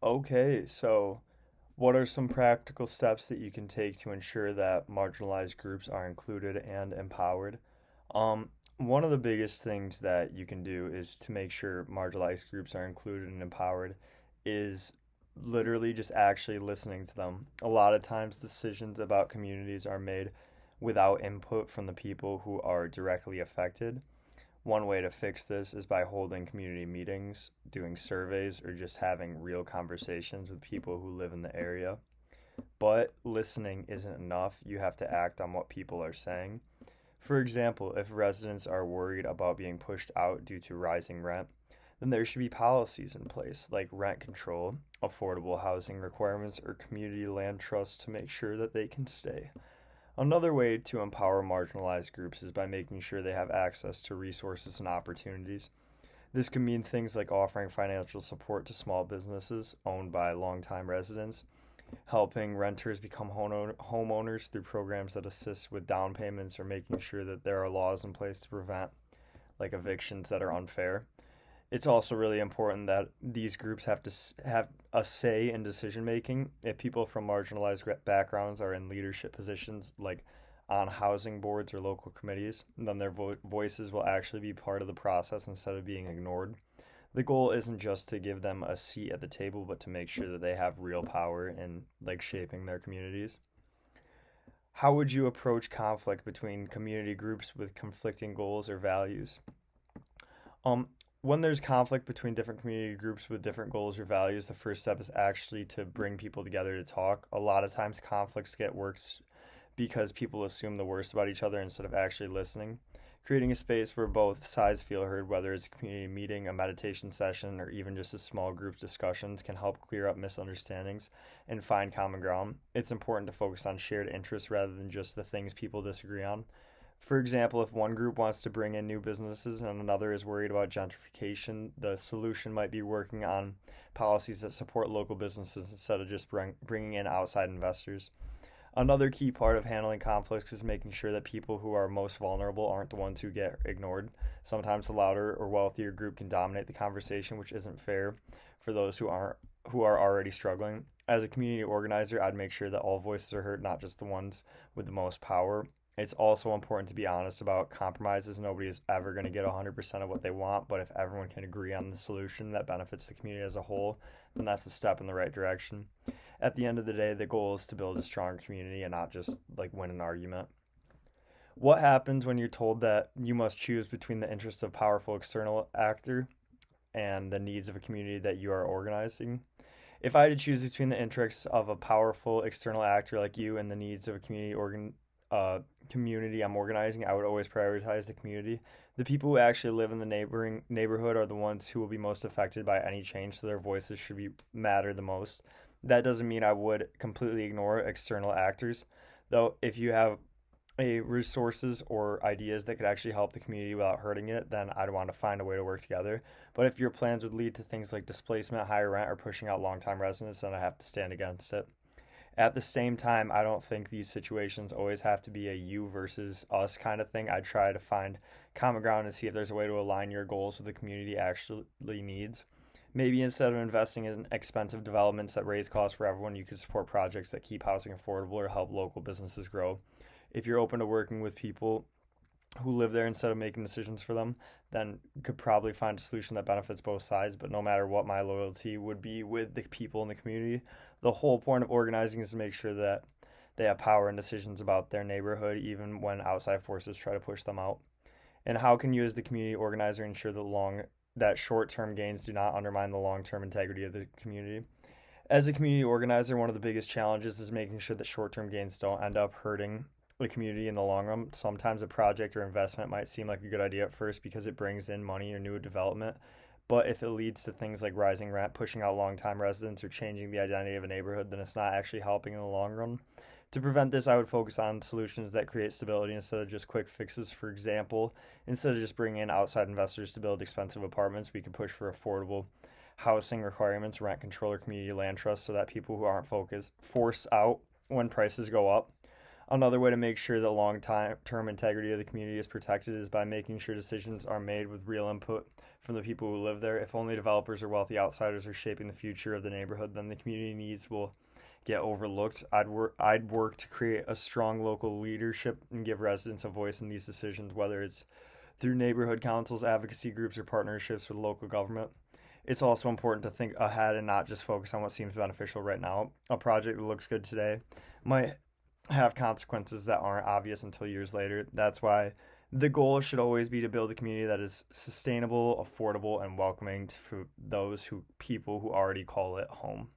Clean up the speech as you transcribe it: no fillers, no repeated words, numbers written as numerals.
Okay, so what are some practical steps that you can take to ensure that marginalized groups are included and empowered? Um, One of the biggest things that you can do is to make sure marginalized groups are included and empowered is literally just actually listening to them. A lot of times decisions about communities are made without input from the people who are directly affected. One way to fix this is by holding community meetings, doing surveys, or just having real conversations with people who live in the area. But listening isn't enough. You have to act on what people are saying. For example, if residents are worried about being pushed out due to rising rent, then there should be policies in place like rent control, affordable housing requirements, or community land trusts to make sure that they can stay. Another way to empower marginalized groups is by making sure they have access to resources and opportunities. This can mean things like offering financial support to small businesses owned by longtime residents, helping renters become homeowners through programs that assist with down payments, or making sure that there are laws in place to prevent like evictions that are unfair. It's also really important that these groups have to have a say in decision making. If people from marginalized backgrounds are in leadership positions, like on housing boards or local committees, then their voices will actually be part of the process instead of being ignored. The goal isn't just to give them a seat at the table, but to make sure that they have real power in like shaping their communities. How would you approach conflict between community groups with conflicting goals or values? Um, when there's conflict between different community groups with different goals or values, the first step is actually to bring people together to talk. A lot of times, conflicts get worse because people assume the worst about each other instead of actually listening. Creating a space where both sides feel heard, whether it's a community meeting, a meditation session, or even just a small group discussions, can help clear up misunderstandings and find common ground. It's important to focus on shared interests rather than just the things people disagree on. For example, if one group wants to bring in new businesses and another is worried about gentrification, the solution might be working on policies that support local businesses instead of just bringing in outside investors. Another key part of handling conflicts is making sure that people who are most vulnerable aren't the ones who get ignored. Sometimes the louder or wealthier group can dominate the conversation, which isn't fair for those who are already struggling. As a community organizer, I'd make sure that all voices are heard, not just the ones with the most power. It's also important to be honest about compromises. Nobody is ever going to get 100% of what they want, but if everyone can agree on the solution that benefits the community as a whole, then that's a step in the right direction. At the end of the day, the goal is to build a strong community and not just like win an argument. What happens when you're told that you must choose between the interests of a powerful external actor and the needs of a community that you are organizing? If I had to choose between the interests of a powerful external actor like you and the needs of a community I'm organizing, I would always prioritize the community. The people who actually live in the neighboring neighborhood are the ones who will be most affected by any change, so their voices should be matter the most. That doesn't mean I would completely ignore external actors, though. If you have a resources or ideas that could actually help the community without hurting it, then I'd want to find a way to work together. But if your plans would lead to things like displacement, higher rent, or pushing out longtime residents, then I have to stand against it. At the same time, I don't think these situations always have to be a you versus us kind of thing. I try to find common ground and see if there's a way to align your goals with the community actually needs. Maybe instead of investing in expensive developments that raise costs for everyone, you could support projects that keep housing affordable or help local businesses grow. If you're open to working with people who live there instead of making decisions for them, then you could probably find a solution that benefits both sides. But no matter what my loyalty would be with the people in the community, the whole point of organizing is to make sure that they have power and decisions about their neighborhood, even when outside forces try to push them out. And how can you, as the community organizer, ensure that short-term gains do not undermine the long-term integrity of the community? As a community organizer, one of the biggest challenges is making sure that short-term gains don't end up hurting the community in the long run. Sometimes a project or investment might seem like a good idea at first because it brings in money or new development. But if it leads to things like rising rent, pushing out long-time residents, or changing the identity of a neighborhood, then it's not actually helping in the long run. To prevent this, I would focus on solutions that create stability instead of just quick fixes. For example, instead of just bringing in outside investors to build expensive apartments, we could push for affordable housing requirements, rent control, or community land trusts so that people who aren't focused force out when prices go up. Another way to make sure the long term integrity of the community is protected is by making sure decisions are made with real input from the people who live there. If only developers or wealthy outsiders are shaping the future of the neighborhood, then the community needs will get overlooked. I'd work to create a strong local leadership and give residents a voice in these decisions, whether it's through neighborhood councils, advocacy groups, or partnerships with local government. It's also important to think ahead and not just focus on what seems beneficial right now. A project that looks good today might have consequences that aren't obvious until years later. That's why the goal should always be to build a community that is sustainable, affordable, and welcoming to those people who already call it home.